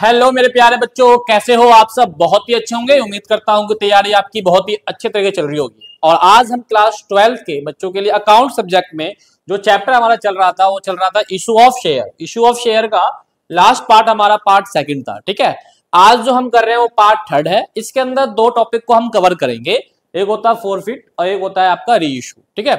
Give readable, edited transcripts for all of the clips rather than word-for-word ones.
Hello मेरे प्यारे बच्चों, कैसे हो आप सब? बहुत ही अच्छे होंगे। उम्मीद करता हूं कि तैयारी आपकी बहुत ही अच्छे तरीके चल रही होगी। और आज हम क्लास 12 के बच्चों के लिए अकाउंट सब्जेक्ट में जो चैप्टर हमारा चल रहा था वो चल रहा था issue of share. Issue of share का लास्ट पार्ट हमारा पार्ट सेकंड था। ठीक है, आज जो हम कर रहे हैं वो पार्ट थर्ड है। इसके अंदर दो टॉपिक को हम कवर करेंगे, एक होता है फोरफिट और एक होता है आपका री इशू। ठीक है,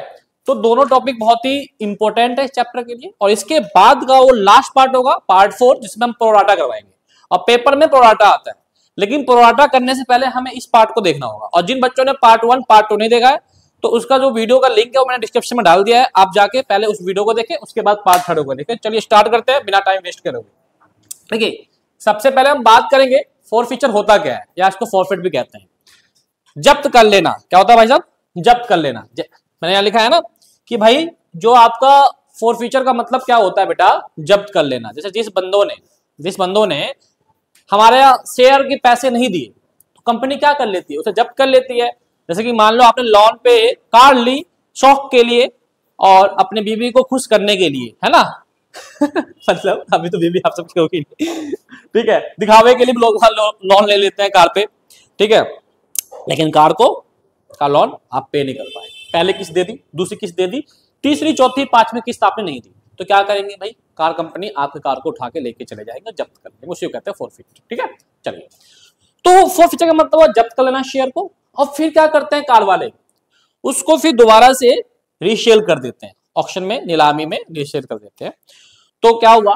तो दोनों टॉपिक बहुत ही इंपॉर्टेंट है इस चैप्टर के लिए। और इसके बाद का वो लास्ट पार्ट होगा पार्ट 4, जिसमें हम प्रोराटा करवाएंगे। और पेपर में प्रोराटा आता है, लेकिन प्रोराटा करने से पहले हमें इस पार्ट को देखना होगा। और जिन बच्चों ने पार्ट 1 पार्ट 2 नहीं देखा है तो उसका जो वीडियो का लिंक है वो मैंने डिस्क्रिप्शन में डाल दिया है, आप जाके पहले उस वीडियो को देखें, उसके बाद पार्ट 3 को देखें। चलिए स्टार्ट करते हैं बिना टाइम वेस्ट करे हुए। देखिए, सबसे पहले हम बात करेंगे फोरफीचर होता क्या है, या इसको फॉरफिट भी कहते हैं। जब्त कर लेना क्या होता है भाई साहब? जब्त कर लेना। मैंने यहाँ लिखा है ना कि भाई जो आपका फोरफीचर का मतलब क्या होता है बेटा, जब्त कर लेना। जैसे जिस बंदों ने हमारे शेयर के पैसे नहीं दिए तो कंपनी क्या कर लेती है, उसे जब्त कर लेती है। जैसे कि मान लो आपने लोन पे कार ली शौक के लिए और अपने बीवी को खुश करने के लिए, है ना मतलब अभी तो बीवी आप सबकी होगी ठीक है, दिखावे के लिए लोग लोन ले लेते हैं कार पे। ठीक है, लेकिन कार लोन आप पे नहीं कर पाए। पहले किस्त दे दी, दूसरी किस्त दे दी, तीसरी चौथी पांचवी किस्त आपने नहीं दी, तो क्या करेंगे भाई? कार कंपनी आपके कार को उठा के लेके चले जाएंगे, जब्त कर लेंगे। उसी को कहते हैं फोरफिट। ठीक है, चलिए, तो फोरफिचर का मतलब है जब्त कर लेना शेयर को। और फिर क्या करते हैं कार वाले, उसको फिर दोबारा से रीसेल कर देते हैं, ऑक्शन में, नीलामी में रीसेल कर देते हैं। तो क्या हुआ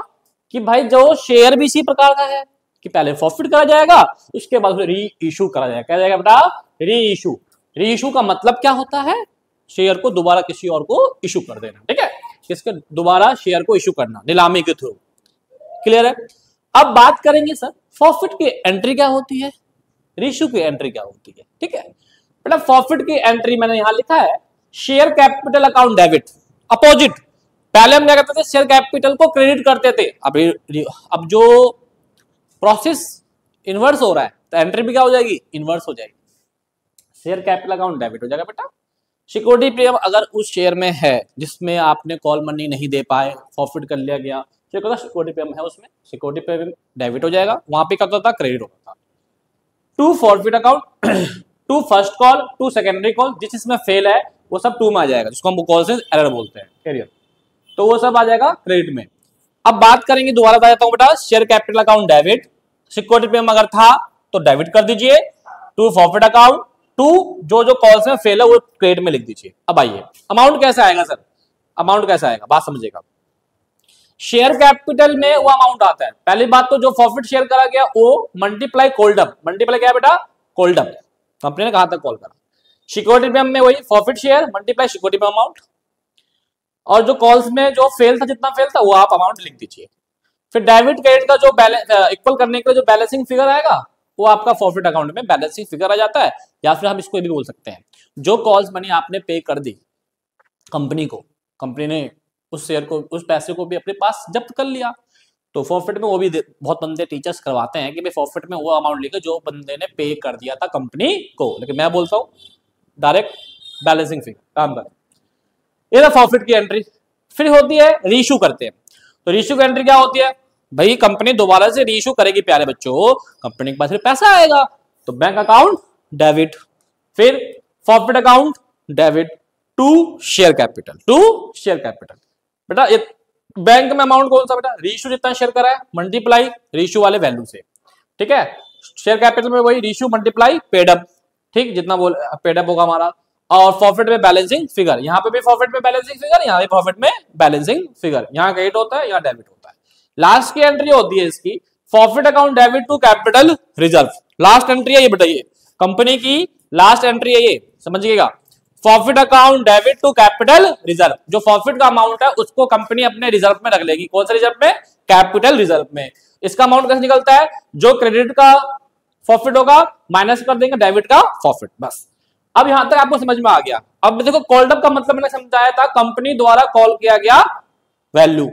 कि भाई जो शेयर भी इसी प्रकार का है कि पहले फॉरफिट करा जाएगा, उसके बाद री इशू करा जाएगा। क्या जाएगा बेटा? री इशू। री इशू का मतलब क्या होता है? शेयर को दोबारा किसी और को इशू कर देना। ठीक है, किसके दोबारा शेयर को इशू करना, नीलामी के थ्रू। क्लियर है? अब बात करेंगे सर फॉरफिट की एंट्री क्या होती है, रीइशू की एंट्री क्या होती है। ठीक है बेटा, फॉरफिट की एंट्री मैंने यहां लिखा है share capital account debit opposite. पहले हम क्या करते थे, शेयर कैपिटल को क्रेडिट करते थे। अब जो प्रोसेस इनवर्स हो रहा है तो एंट्री भी क्या हो जाएगी? इनवर्स हो जाएगी। शेयर कैपिटल अकाउंट डेबिट हो जाएगा बेटा। सिक्योरिटी प्रीमियम अगर उस शेयर में है जिसमें आपने कॉल मनी नहीं दे पाए, फॉरफिट कर लिया गया, सिक्योरिटी प्रीमियम है, उसमें सिक्योरिटी प्रीमियम डेबिट हो जाएगा। वहां पे क्या होता था? क्रेडिट होता था। To forfeit account, to first call, to secondary call, जिस इसमें फेल है वो सब टू में आ जाएगा, जिसको हम कॉल से एरर बोलते हैं, कैरियर, तो वो सब आ जाएगा क्रेडिट में। अब बात करेंगे, दोबारा बता देता हूं बेटा, share capital account debit, security premium अगर था तो डेबिट कर दीजिए। टू फॉरफिट अकाउंट, टू जो कॉल्स में फेल है वो क्रेडिट में लिख दीजिए। अब आइए, अमाउंट कैसे आएगा सर? अमाउंट कैसे आएगा, बात समझिएगा। शेयर कैपिटल में वो अमाउंट आता है, पहली बात तो जो फॉरफिट शेयर करा गया वो मल्टीप्लाई कोल्डअप। मल्टीप्लाई क्या है बेटा? कोल्डअप। कंपनी ने कहा था कॉल करा। सिक्योरिटी प्रीमियम में वही forfeit share multiply security premium amount, और जो कॉल्स में जो फेल था, जितना फेल था वो आप अमाउंट लिख दीजिए। फिर डेबिट क्रेडिट का जो बैलेंस इक्वल करने के लिए जो बैलेंसिंग फिगर आएगा वो आपका फॉरफिट अकाउंट में बैलेंसिंग फिगर आ जाता है। या फिर हम इसको भी बोल सकते हैं, जो कॉल्स मनी आपने पे कर दी कंपनी को, कंपनी ने उस शेयर को, उस पैसे को भी अपने पास जब्त कर लिया, तो फॉरफिट में वो भी बहुत बंदे टीचर्स करवाते हैं कि भाई फॉरफिट में वो अमाउंट लिखे जो बंदे ने पे कर दिया था कंपनी को। लेकिन मैं बोलता हूँ डायरेक्ट बैलेंसिंग फिगर काम कर। ये ना फॉरफिट की एंट्री। फिर होती है रीइशू करते हैं, तो रीइशू की एंट्री क्या होती है भाई? कंपनी दोबारा से रीइशू करेगी प्यारे बच्चों, कंपनी के पास फिर पैसा आएगा, तो बैंक अकाउंट डेबिट, फिर forfeit account debit, to share capital, to share capital. बेटा ये बैंक में अमाउंट कौन सा बेटा? रीइशू जितना शेयर करा है मल्टीप्लाई रीइशू वाले वैल्यू से। ठीक है, शेयर कैपिटल में वही रीइशू मल्टीप्लाई पेडअप, ठीक, जितना बोल पेडअप होगा हमारा। और फॉरफिट में बैलेंसिंग फिगर, यहाँ पे भी फॉरफिट में बैलेंसिंग फिगर, यहाँ पे प्रॉफिट में बैलेंसिंग फिगर, यहाँ क्रेडिट होता है, यहाँ डेबिट होता है। लास्ट की एंट्री होती है इसकी profit account debit to capital reserve. Last entry है ये बताइए, कंपनी की लास्ट एंट्री है ये, समझिएगा। Profit account debit to capital reserve, जो प्रॉफिट का अमाउंट है उसको कंपनी अपने रिजर्व में रख लेगी। कौन से रिजर्व में? कैपिटल रिजर्व में। इसका अमाउंट कैसे निकलता है? जो क्रेडिट का प्रॉफिट होगा माइनस कर देंगे डेबिट का प्रॉफिट, बस। अब यहां तक आपको समझ में आ गया। अब देखो कॉल्डअप का मतलब मैंने समझाया था, कंपनी द्वारा कॉल किया गया वैल्यू।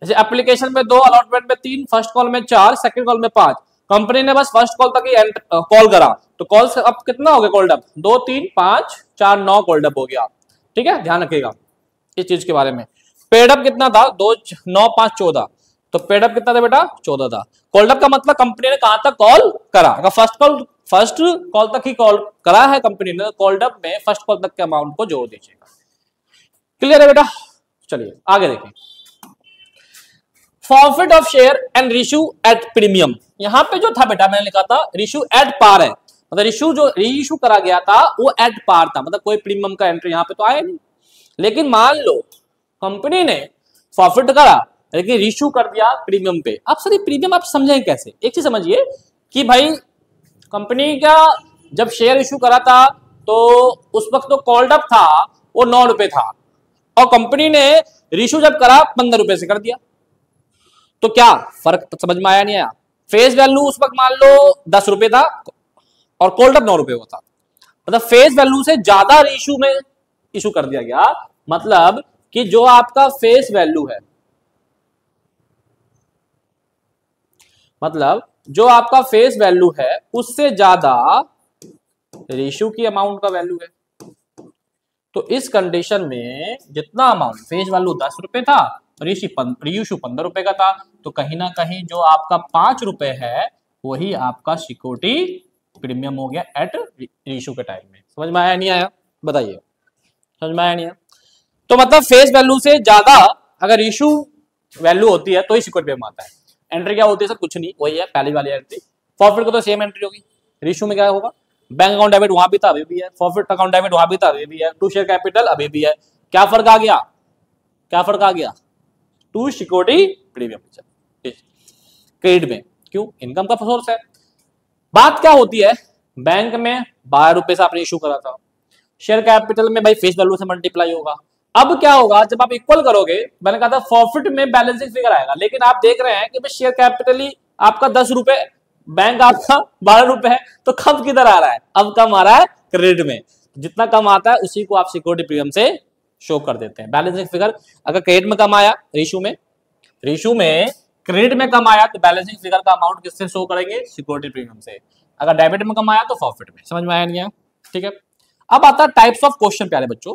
जैसे एप्लीकेशन में 2, अलॉटमेंट में 3, फर्स्ट कॉल में 4, सेकंड कॉल में 5, कंपनी ने बस फर्स्ट कॉल तक ही कॉल करा, तो कॉल अब कितना हो गया कॉल्डअप? 2, 3, 5, 4, 9 कॉल्डअप हो गया। ठीक है, ध्यान रखिएगा इस चीज के बारे में। पेडअप कितना था? 2, 9, 5, 14, तो पेड अप कितना था बेटा, 14 था। कॉल्ड अप का मतलब कंपनी ने कहां तक कॉल करा, अगर फर्स्ट कॉल तक ही कॉल करा है कंपनी ने, कॉल्ड अप में फर्स्ट कॉल तक के अमाउंट को जोड़ दीजिएगा। क्लियर है बेटा? चलिए आगे देखिए, forfeit of share and रिश्यू at premium. यहां पे जो था बेटा मैंने लिखा था रिश्यू एट पार है, मतलब रिश्यू जो रीइश्यू करा गया था वो एट पार था, मतलब कोई प्रीमियम का एंट्री यहां पे तो आया नहीं। लेकिन मान लो कंपनी ने फॉरफिट करा लेकिन रिश्यू कर दिया प्रीमियम पे। अब सर ये प्रीमियम आप समझें कैसे? एक चीज समझिए कि भाई कंपनी का जब शेयर इश्यू करा था तो उस वक्त तो कॉल्ड अप था वो 9 रुपए था, और कंपनी ने रिश्यू जब करा 15 रुपए से कर दिया, तो क्या फर्क तो समझ में आया नहीं आया? फेस वैल्यू उस वक्त मान लो 10 रुपए था और कॉल्ड अप 9 रुपए का था, मतलब फेस वैल्यू से ज्यादा इशू में इशू कर दिया गया। मतलब कि जो आपका फेस वैल्यू है, मतलब जो आपका फेस वैल्यू है उससे ज्यादा रेशियो की अमाउंट का वैल्यू है। तो इस कंडीशन में जितना अमाउंट फेस वैल्यू 10 रुपए था, रीइश्यू 15 रुपए का था, तो कहीं ना कहीं जो आपका 5 रुपए है वही आपका सिक्योरिटी प्रीमियम हो गया एट रीइश्यू के टाइम में। समझ में आया नहीं आया? बताइए, समझ में आया नहीं आया? तो मतलब फेस वैल्यू से ज्यादा अगर इशू वैल्यू होती है तो ही सिक्योरिटी प्रीमियम आता है। एंट्री क्या होती है सर? कुछ नहीं, वही है पहली वाली एंट्री। फॉरफिट को तो सेम एंट्री होगी। रीइश्यू में क्या होगा? बैंक अकाउंट डेबिट वहां भी था अभी भी है, फॉरफिट अकाउंट डेबिट वहां भी था अभी भी है, टू शेयर कैपिटल अभी भी है। क्या फर्क आ गया? क्या फर्क आ गया? टू सिक्योरिटी प्रीमियम क्रेडिट में। क्यों? इनकम का सोर्स है। बात क्या होती है, बैंक में 12 रुपए से आपने इशू करा था, शेयर कैपिटल में भाई फेस वैल्यू से मल्टीप्लाई होगा। अब क्या होगा जब आप इक्वल करोगे, मैंने कहा था प्रॉफिट में बैलेंसिंग फिगर आएगा, लेकिन आप देख रहे हैं कि भाई शेयर कैपिटल ही आपका 10 रुपए, बैंक आपका 12 रुपए है, तो कम किधर आ रहा है? अब कम आ रहा है क्रेडिट में। जितना कम आता है उसी को आप सिक्योरिटी प्रीमियम से शो कर देते हैं। बैलेंसिंग फिगर अगर क्रेडिट में कम आया, रेशियो में क्रेडिट में कम आया, तो बैलेंसिंग फिगर का अमाउंट किससे शो करेंगे? सिक्योरिटी प्रीमियम से। अगर डेबिट में कम आया तो प्रॉफिट में। समझ में आया नहीं आया? ठीक है। अब आता है टाइप्स ऑफ क्वेश्चन। प्यारे बच्चों,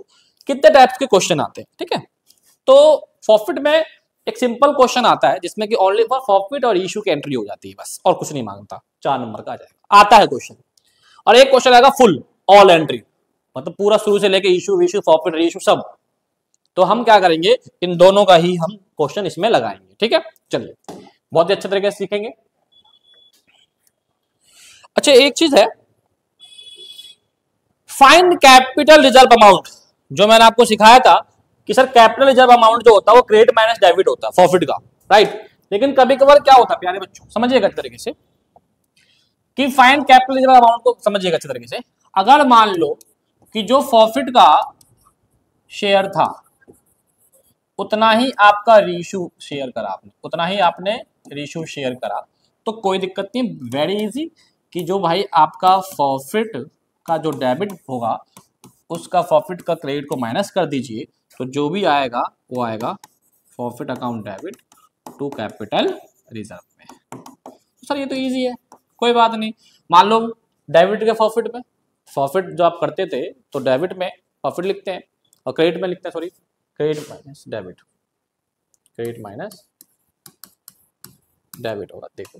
कितने टाइप्स के क्वेश्चन आते हैं? ठीक है, तो प्रॉफिट में एक सिंपल क्वेश्चन आता है जिसमें कि ओनली फॉर प्रॉफिट और इशू की एंट्री हो जाती है, बस और कुछ नहीं मांगता। 4 नंबर का आ जाएगा, आता है क्वेश्चन। और एक क्वेश्चन आएगा फुल ऑल एंट्री, मतलब पूरा शुरू से लेके इशू विशू प्रॉफिट रीइशू सब। तो हम क्या करेंगे, इन दोनों का ही हम क्वेश्चन इसमें लगाएंगे। ठीक है, चलिए बहुत ही अच्छे तरीके से सीखेंगे। अच्छा, एक चीज है, फाइंड कैपिटल रिजर्व अमाउंट, जो मैंने आपको सिखाया था कि सर कैपिटल रिजर्व अमाउंट जो होता है वो क्रेडिट माइनस डेबिट होता है प्रॉफिट का, राइट। लेकिन कभी कभार क्या होता है प्यारे बच्चों, समझिएगा अच्छे तरीके से कि फाइंड कैपिटल रिजर्व अमाउंट को समझिएगा अच्छे तरीके से। अगर मान लो कि जो प्रॉफिट का शेयर था उतना ही आपका रीइश्यू शेयर करा आपने, उतना ही आपने रीइश्यू शेयर करा, तो कोई दिक्कत नहीं, वेरी इजी कि जो भाई आपका प्रॉफिट का जो डेबिट होगा उसका प्रॉफिट का क्रेडिट को माइनस कर दीजिए, तो जो भी आएगा वो आएगा profit account debit to capital reserve में। सर ये तो इजी है, कोई बात नहीं। मान लो डेबिट के प्रॉफिट में, प्रॉफिट जो आप करते थे तो डेबिट में प्रॉफिट लिखते हैं और क्रेडिट में लिखते हैं, sorry credit minus debit, credit minus debit होगा। देखो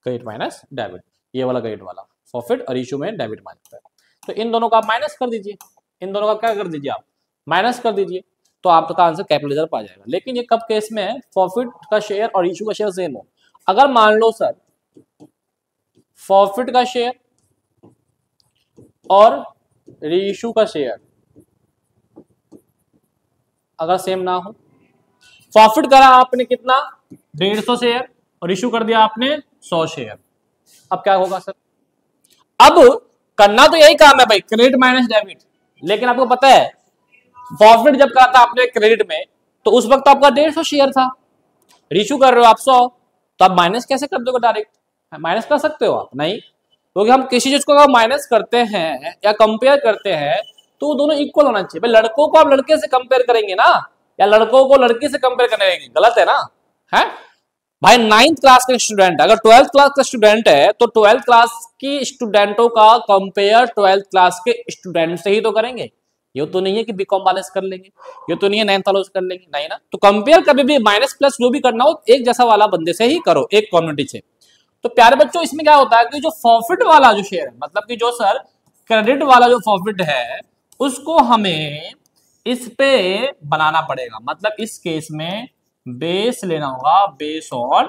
क्रेडिट माइनस डेबिट, ये वाला क्रेडिट वाला प्रॉफिट और इशू में डेबिट माइनस है, तो इन दोनों का आप माइनस कर दीजिए, इन दोनों का क्या कर दीजिए आप माइनस कर दीजिए, तो आपका आंसर कैपिटल रिजर्व आ जाएगा। लेकिन ये कब केस में है, प्रॉफिट का शेयर और इशू का शेयर सेम हो। अगर मान लो सर प्रॉफिट का शेयर और रीइश्यू का शेयर अगर सेम ना हो, प्रॉफिट करा आपने कितना 150 शेयर और इशू कर दिया आपने 100 शेयर, अब क्या होगा सर? अब करना तो यही काम है भाई, क्रेडिट माइनस डेबिट। लेकिन आपको पता है प्रॉफिट जब करा था आपने क्रेडिट में तो उस वक्त आपका 150 शेयर था, रीइश्यू कर रहे हो आप 100, तो आप माइनस कैसे कर दोगे? डायरेक्ट माइनस कर सकते हो आप? नहीं, क्योंकि हम किसी चीज को अगर माइनस करते हैं या कंपेयर करते हैं तो दोनों इक्वल होना चाहिए। भाई लड़कों को आप लड़के से कंपेयर करेंगे ना, या लड़कों को लड़की से कंपेयर करेंगे, गलत है ना? है भाई 9th क्लास का स्टूडेंट अगर 12th क्लास का स्टूडेंट है तो 12th क्लास की स्टूडेंटों का कंपेयर 12th क्लास के स्टूडेंट से ही तो करेंगे, ये तो नहीं है कि बीकॉम वाले से कर लेंगे, ये तो नहीं है 9th वालों से कर लेंगे, नहीं ना। तो कंपेयर कभी भी माइनस प्लस जो भी करना हो एक जैसा वाला बंदे से ही करो, एक कम्युनिटी से। तो प्यारे बच्चों इसमें क्या होता है कि जो प्रॉफिट वाला जो शेयर है, मतलब कि जो सर क्रेडिट वाला जो प्रॉफिट है उसको हमें इस पे बनाना पड़ेगा। मतलब इस केस में बेस लेना होगा, बेस ऑन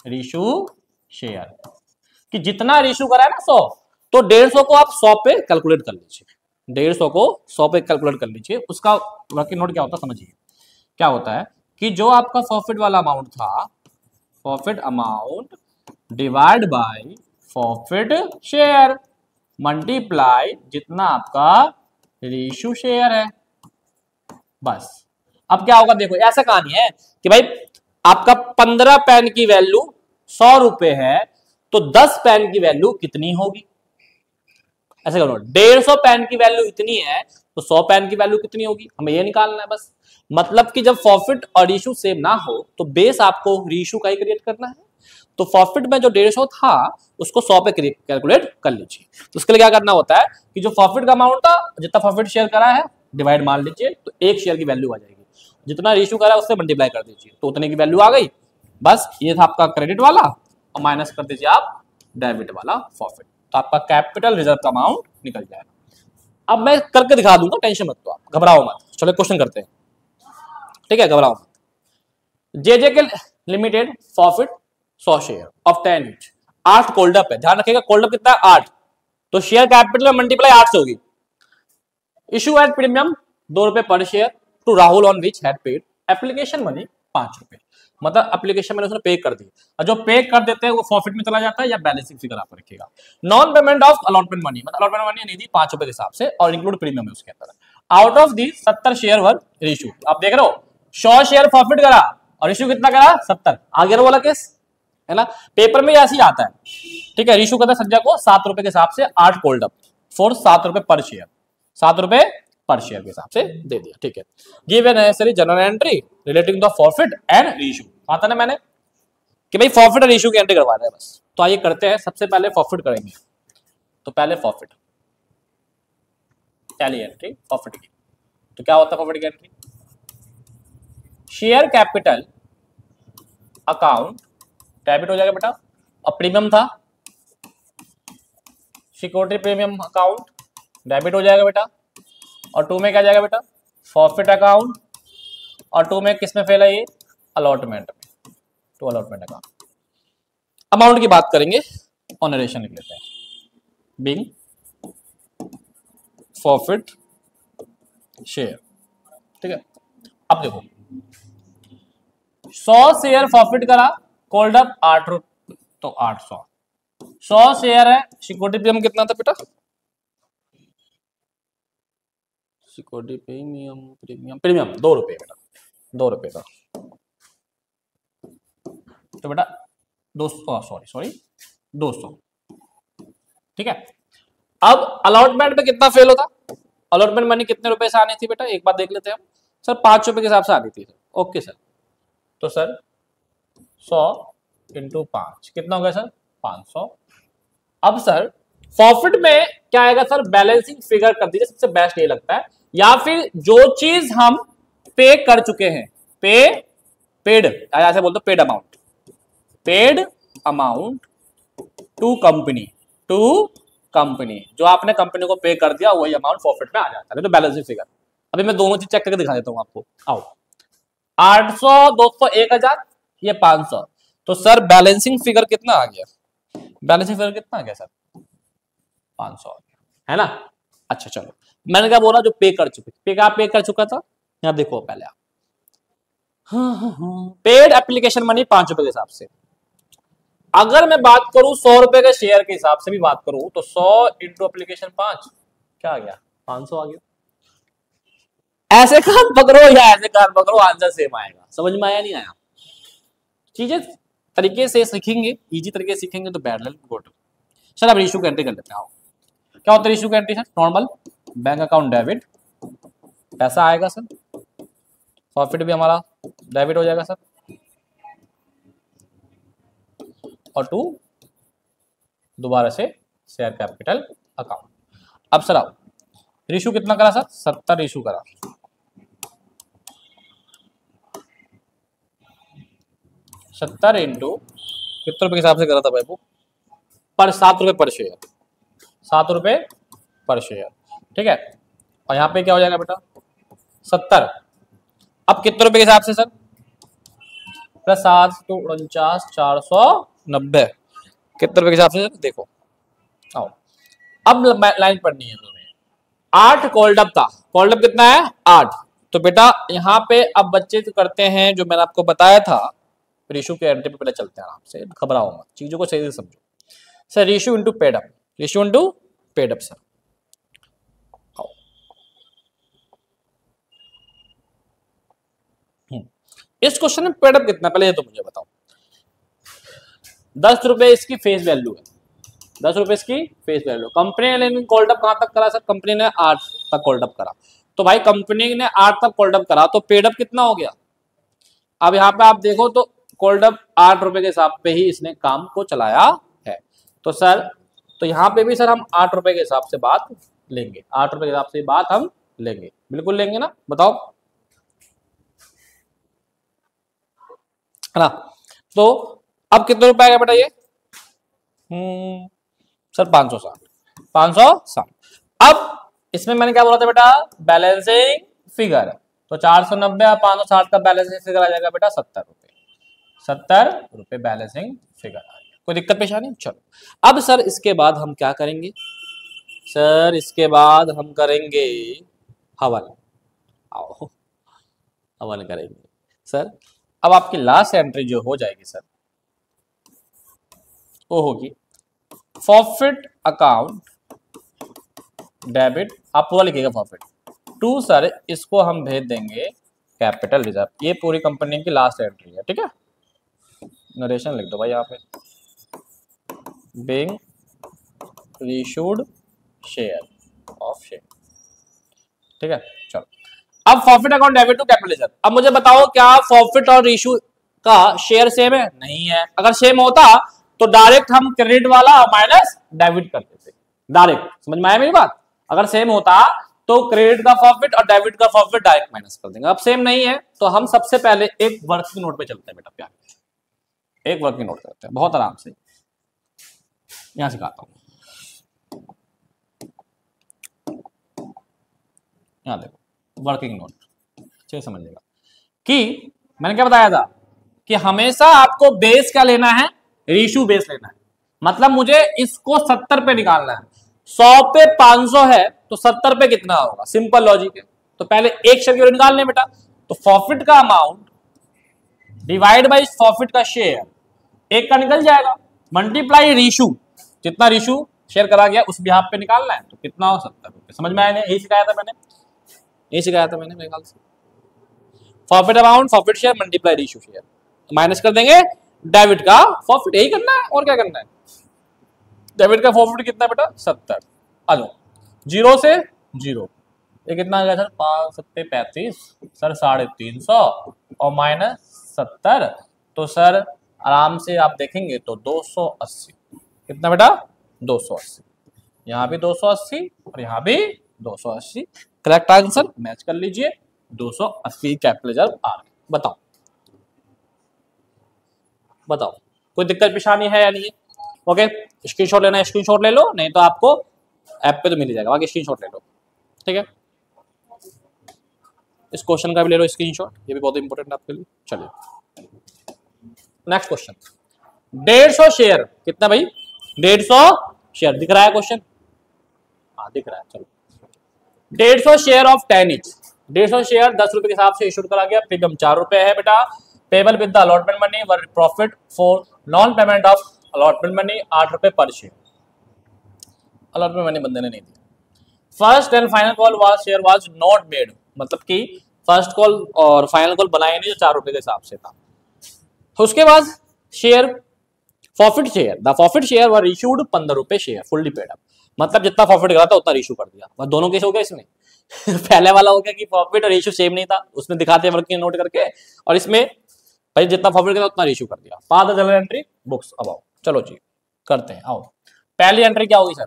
रेशो शेयर, कि जितना रेशो करा है ना 100, तो 150 को आप 100 पे कैलकुलेट कर लीजिए, 150 को 100 पे कैलकुलेट कर लीजिए। उसका वर्किंग नोट क्या होता है समझिए, क्या होता है कि जो आपका प्रॉफिट वाला अमाउंट था, profit amount divide by profit share multiply जितना आपका रेशियो शेयर है, बस। अब क्या होगा देखो, ऐसा कहानी है कि भाई आपका 15 पेन की वैल्यू 100 रुपए है, तो 10 पेन की वैल्यू कितनी होगी, ऐसे करो। 150 पेन की वैल्यू इतनी है तो 100 पेन की वैल्यू कितनी होगी, हमें ये निकालना है बस। मतलब कि जब प्रॉफिट और रेशियो सेम ना हो तो बेस आपको रेशियो का ही क्रिएट करना है। तो प्रॉफिट में जो 150 था उसको 100 पे कैलकुलेट कर लीजिए। तो उसके लिए क्या करना होता है कि जो प्रॉफिट का अमाउंट था, जितना प्रॉफिट शेयर करा है डिवाइड मान लीजिए, तो एक शेयर की वैल्यू आ जाएगी, जितना रेशियो करा है उससे मल्टीप्लाई कर दीजिए, तो उतने की वैल्यू आ गई। बस ये था आपका क्रेडिट वाला, और माइनस कर दीजिए आप डेबिट वाला प्रॉफिट, तो आपका कैपिटल रिजर्व का अमाउंट निकल जाएगा। अब मैं करके दिखा दूंगा, टेंशन मत, तो आप घबराओ मत। चलो क्वेश्चन करते हैं, ठीक है, घबराओ मत। जेजेके limited profit 100 share of 10 each, 8 कोल्डअप है, ध्यान रखिएगा कोल्डअप कितना है 8, तो शेयर कैपिटल में मल्टीप्लाई 8 से होगी। इशू एट प्रीमियम 2 रुपए पर share to Rahul on which had paid application money 5 रुपए, मतलब एप्लीकेशन मैंने उसने पे कर दी, और जो पे कर देते हैं वो प्रॉफिट में चला जाता है या बैलेंसिंग फिगर आप रखिएगा। Non payment of allotment money, मतलब अलॉटमेंट मनी नहीं दी 5 रुपए के हिसाब से, और इंक्लूड प्रीमियम है उसके अंदर। Out of the 70 share were issue, आप देख रहे हो 100 शेयर प्रॉफिट करा और इशू कितना करा 70, आगे वाला केस है ना, पेपर में ऐसे ही आता है, ठीक है। इशू करता है संजय को 7 रुपए के हिसाब से 8 कोल्ड अप फॉर 7 रुपए पर शेयर, 7 रुपए पर शेयर के हिसाब से दे दिया, ठीक है। Give a necessary general entry relating the profit and issue, आता ना मैंने कि भाई प्रॉफिट और इशू की एंट्री करवा रहे हैं बस। तो आइए करते हैं, सबसे पहले प्रॉफिट करेंगे, तो पहले प्रॉफिट पहली एंट्री प्रॉफिट की, तो क्या होता है प्रॉफिट की entry, share capital account debit हो जाएगा बेटा, और प्रीमियम था सिक्योरिटी प्रीमियम अकाउंट डेबिट हो जाएगा बेटा, और 2 में क्या जाएगा बेटा प्रॉफिट अकाउंट, और 2 में किस में फेल है ये अलॉटमेंट में, तो अलॉटमेंट अकाउंट। अमाउंट की बात करेंगे और नरेशन लिख लेते हैं, बिंग प्रॉफिट शेयर, ठीक है। अब देखो 100 शेयर प्रॉफिट करा, कोल्ड अप 8 रुपए, तो 800, 100 शेयर है, सिक्योरिटी प्रीमियम कितना था बेटा, सिक्योरिटी प्रीमियम प्रीमियम प्रीमियम 2 रुपए बेटा, 2 रुपए का, तो बेटा 200 सॉरी 200, ठीक है। अब अलॉटमेंट पे कितना फेल होता, अलॉटमेंट मनी कितने रुपए से आनी थी बेटा, एक बार देख लेते हैं हम सर, 5 रुपए के हिसाब से आनी थी, ओके सर। तो सर 100 इंटू 5 कितना हो गया सर 500। अब सर प्रॉफिट में क्या आएगा सर, बैलेंसिंग फिगर कर दीजिए, सबसे बेस्ट ये लगता है, या फिर जो चीज हम पे कर चुके हैं, पेड ऐसे बोलते पेड अमाउंट टू कंपनी, जो आपने कंपनी को पे कर दिया वही अमाउंट प्रॉफिट में आ जाता है, तो बैलेंसिंग फिगर। अभी मैं दोनों चीज चेक करके दिखा देता हूं आपको, आओ 800 200 1000 ये 500, तो सर बैलेंसिंग फिगर कितना आ गया, बैलेंसिंग फिगर कितना आ गया सर 500 आ गया, है ना। अच्छा चलो, मैंने क्या बोला, जो पे कर चुका था, यहां देखो पहले आप, पेड एप्लीकेशन मनी 5 रुपए के हिसाब से। अगर मैं बात करूं 100 रुपए के शेयर के हिसाब से भी बात करूं, तो 100 इंटू एप्लीकेशन 5 क्या आ गया 500 आ गया। ऐसे कान पकड़ो या ऐसे कान पकड़ो, आंसर सेम आएगा। समझ में आया नहीं आया, चीजें तरीके से सीखेंगे, इजी तरीके से सीखेंगे तो पैरेलल गुड। सर अब इशू की एंट्री कर लेते हैं। क्या होता है इशू की entry sir, normal bank account debit, पैसा आएगा सर, प्रॉफिट भी हमारा डेबिट हो जाएगा सर, और 2 दोबारा से शेयर कैपिटल अकाउंट। अब सर आओ इशू कितना करा सर? 70 इशू करा। 70 इंटू कितने रुपए के हिसाब से करा था भाई वो? पर 7 रुपए पर शेयर, 7 रुपए पर शेयर, ठीक है। और यहाँ पे क्या हो जाएगा बेटा? 70। अब कितने रुपए के हिसाब से सर? प्लस 7 तो 49, 490। कितने रुपए के हिसाब से सर? देखो आओ, अब लाइन पढ़नी है तुम्हें। 8 कॉल्ड अप था, कॉल्ड अप कितना है? 8। तो बेटा यहाँ पे अब बच्चे तो करते हैं जो मैंने आपको बताया था, रेशियो के एंट्री पे पहले चलते हैं आराम से, घबराओ मत, चीजों को सही से समझो। Sir ratio into paid up, ratio into paid up sir. इस क्वेश्चन में पेड अप कितना, पहले ये तो मुझे बताओ। 10 रुपए इसकी फेस वैल्यू है, 10 रुपए इसकी फेस वैल्यू। कंपनी ने कॉल्ड अप कहां तक करा सर? कंपनी ने 8 तक कॉल्ड अप करा। तो भाई कंपनी ने 8 तक कॉल्ड अप करा, तो पेड अप कितना हो गया? अब यहाँ पे आप देखो तो कॉल्ड अप 8 रुपए के हिसाब पे ही इसने काम को चलाया है। तो सर तो यहाँ पे भी सर हम 8 रुपए के हिसाब से बात लेंगे, 8 रुपए के हिसाब से बात हम लेंगे, बिल्कुल लेंगे ना, बताओ है ना। तो अब कितने रुपए आएगा बेटा ये? सर 560, 560। अब इसमें मैंने क्या बोला था बेटा? Balancing figure. तो 490 और 560 का बैलेंसिंग फिगर आ जाएगा बेटा 70 रुपए, 70 रुपए बैलेंसिंग फिगर आ गया। कोई दिक्कत पेशानी? चलो अब सर इसके बाद हम क्या करेंगे? सर इसके बाद हम करेंगे हवन। आओ हवन करेंगे सर। अब आपकी लास्ट एंट्री जो हो जाएगी सर वो होगी फॉरफिट अकाउंट डेबिट, आप पूरा लिखिएगा फॉरफिट टू सर, इसको हम भेज देंगे कैपिटल रिजर्व। ये पूरी कंपनी की लास्ट एंट्री है, ठीक है। नरेशन लिख दो भाई यहाँ पे, being issued share of share, ठीक है। चलो अब forfeit account debit to capital reserve. अब मुझे बताओ क्या फॉरफिट और इशू का शेयर सेम है? नहीं है। अगर सेम होता तो डायरेक्ट हम क्रेडिट वाला माइनस डेबिट करते थे, डायरेक्ट। समझ में आया मेरी बात? अगर सेम होता तो क्रेडिट का फॉरफिट और डेबिट का फॉरफिट डायरेक्ट माइनस कर देंगे। अब सेम नहीं है तो हम सबसे पहले एक वर्किंग नोट पे चलते हैं बेटा प्यार, एक वर्किंग नोट करते हैं बहुत आराम से। यहां सिखाता हूं, यहां देखो वर्किंग नोट, अच्छे से समझिएगा कि मैंने क्या बताया था कि हमेशा आपको बेस क्या लेना है? रेशियो बेस लेना है। मतलब मुझे इसको 70 पे निकालना है। 100 पे 500 है तो 70 पे कितना होगा? सिंपल लॉजिक है। तो पहले एक शेयर की वैल्यू निकालने बेटा। तो प्रॉफिट का अमाउंट डिवाइड बाई प्रॉफिट का शेयर, एक का निकल जाएगा, मल्टीप्लाई रेशियो, जितना रेशियो शेयर करा गया उस बिहाफ पे निकालना है। तो कितना हो? 70 रुपए। समझ में आया? यही सिखाया था मैंने, यही सिखाया था मैंने मेरे ख्याल से। Profit amount profit share multiply ratio share, minus कर देंगे डेबिट का प्रॉफिट, यही करना है और क्या करना है। डेबिट का प्रॉफिट कितना बेटा? 70। आ जाओ, 0 से 0, ये कितना आ गया सर? 5 7 35 सर 350 और माइनस 70। तो सर आराम से आप देखेंगे तो 280। कितना बेटा? 280। यहाँ भी 280 और यहाँ भी 280। करेक्ट आंसर मैच कर लीजिए, 280 कैपिटल रिजर्व आ गए। बताओ बताओ कोई दिक्कत परेशानी है या नहीं है? ओके, स्क्रीनशॉट लेना है स्क्रीनशॉट ले लो, नहीं तो आपको ऐप पे तो मिल ही जाएगा, बाकी स्क्रीनशॉट ले लो, ठीक है। इस क्वेश्चन का भी ले लो स्क्रीनशॉट, ये भी बहुत इंपॉर्टेंट है आपके लिए। चलिए नेक्स्ट क्वेश्चन, 150 शेयर कितना भाई? 150 शेयर दिख रहा है क्वेश्चन? हाँ दिख रहा है। चलो 150 शेयर ऑफ 10 ईच, 150 शेयर 10 रुपए के हिसाब से इशू करा गया। प्रीमियम 4 रुपए है बेटा। Payable with the allotment money were profit for non payment of allotment money 8 रुपए पर शेयर। अलॉटमेंट मनी बंदे ने नहीं दिया। First and final call was share was not made, मतलब कि फर्स्ट कॉल और फाइनल कॉल बनाए नहीं जो 4 रुपए के हिसाब से था। उसके बाद share profit share, the profit share were issued 15 रुपए शेयर फुल्ली पेड अप, मतलब जितना प्रॉफिट करा था उतना इशू कर दिया। बस दोनों केस हो गया इसमें। पहले वाला हो गया कि प्रॉफिट और इशू सेम नहीं था, उसमें दिखाते हैं वर्किंग नोट करके, और इसमें भाई जितना प्रॉफिट करा उतना इशू कर दिया। पास द जनरल एंट्री बुक्स अब आओ, चलो जी करते हैं। आओ पहली एंट्री क्या होगी सर?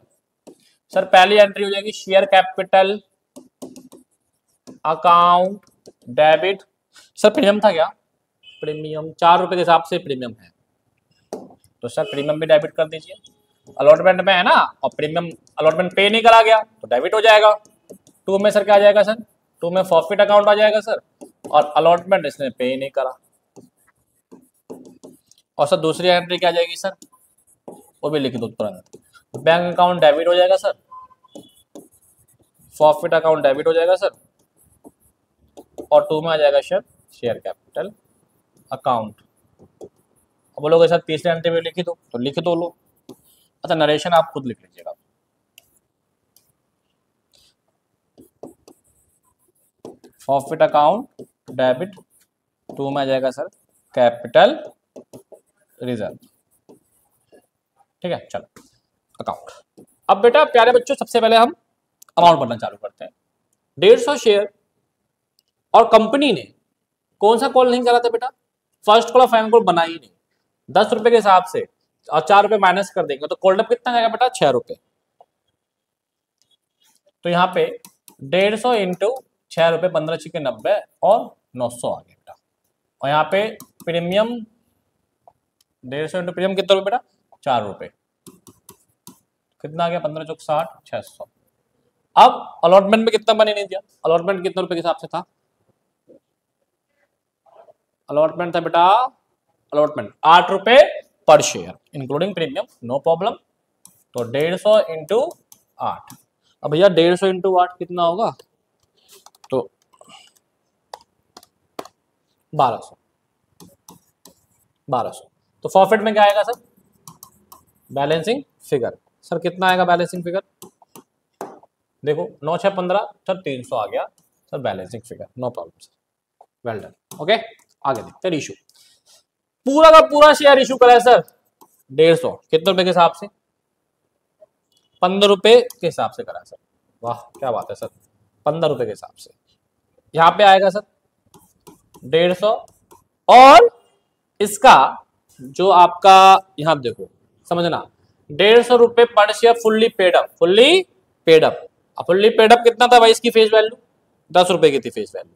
सर पहली एंट्री हो जाएगी share capital account debit, sir premium था क्या? प्रीमियम 4 रुपए के हिसाब से प्रीमियम है, तो सर प्रीमियम भी डेबिट कर दीजिए। अलॉटमेंट में है ना, और प्रीमियम अलॉटमेंट पे नहीं करा गया तो डेबिट हो जाएगा। 2 में सर क्या आ जाएगा सर? 2 में फॉरफिट अकाउंट आ जाएगा सर, और अलॉटमेंट इसने पे नहीं करा। और सर दूसरी एंट्री क्या आ जाएगी सर? वो भी लिख दो तुरंत। बैंक अकाउंट डेबिट हो जाएगा सर, फॉरफिट अकाउंट डेबिट हो जाएगा सर, और 2 में आ जाएगा सर शेयर कैपिटल अकाउंट। अब बोलोगे सर तीसरी एंट्री में लिखी दो, तो लिख दो लो। अच्छा नरेशन आप खुद लिख लीजिएगा। फॉरफिट अकाउंट डेबिट, 2 में आ जाएगा सर कैपिटल रिजर्व। ठीक है, चलो अकाउंट। अब बेटा प्यारे बच्चों, सबसे पहले हम अमाउंट भरना चालू करते हैं। 150 शेयर, और कंपनी ने कौन सा कॉल नहीं करा था बेटा? फर्स्ट कॉल और फाइनल कॉल बना ही नहीं। 10 रुपए के हिसाब से और 4 रुपए माइनस कर देंगे तो कॉल्ड अप कितना जाएगा बेटा? 6 रुपए। तो यहाँ पे 150 इंटू 6 रुपए, 15 छिके 90 और 900 आ गया बेटा। और यहाँ पे प्रीमियम 150 इंटू प्रीमियम कितना रुपए बेटा? 4 रुपए। कितना आ गया? 15 चौक 60, 600। अब अलॉटमेंट में कितना बने नहीं दिया? अलॉटमेंट कितने रुपए के हिसाब से था? अलॉटमेंट था बेटा, अलॉटमेंट 8 रुपए पर share including premium, no problem. तो 150 इंटू 8। अब भैया 150 इंटू 8 कितना होगा? तो 1200। तो फॉरफिट में क्या आएगा सर? Balancing figure. सर कितना आएगा बैलेंसिंग फिगर? देखो 9 6 15 सर 300 आ गया sir balancing figure, no problem sir, well done. Okay, आगे देखते हैं। इशू पूरा का पूरा शेयर इशू करा है सर 150, कितने रुपए के हिसाब से? 15 रुपए के हिसाब से करा है सर। वाह क्या बात है सर, 15 रुपए के हिसाब से। यहाँ पे आएगा सर 150, और इसका जो आपका यहाँ देखो समझना, 150 रुपए पर share fully paid up. Fully paid up कितना था भाई? इसकी फेस वैल्यू 10 रुपए की थी फेस वैल्यू।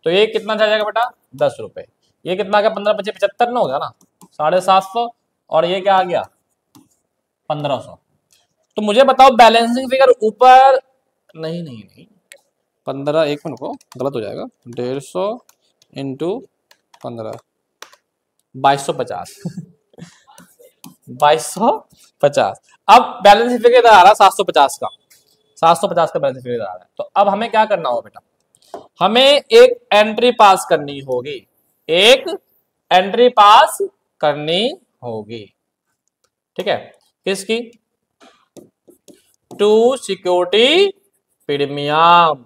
तो ये कितना जाएगा बेटा? 10 रुपए। ये कितना आ गया? 15 25 75 ना हो गया ना, 750। और ये क्या आ गया? 1500। तो मुझे बताओ बैलेंसिंग फिगर ऊपर नहीं 15, एक मिनट को गलत हो जाएगा। 150 इंटू 15, 2250 2250। अब बैलेंसिंग फिगर आ रहा 750 का, 750 का बैलेंसिंग फिगर आ रहा है। तो अब हमें क्या करना होगा बेटा? हमें एक एंट्री पास करनी होगी, एक एंट्री पास करनी होगी। ठीक है, किसकी? To security premium.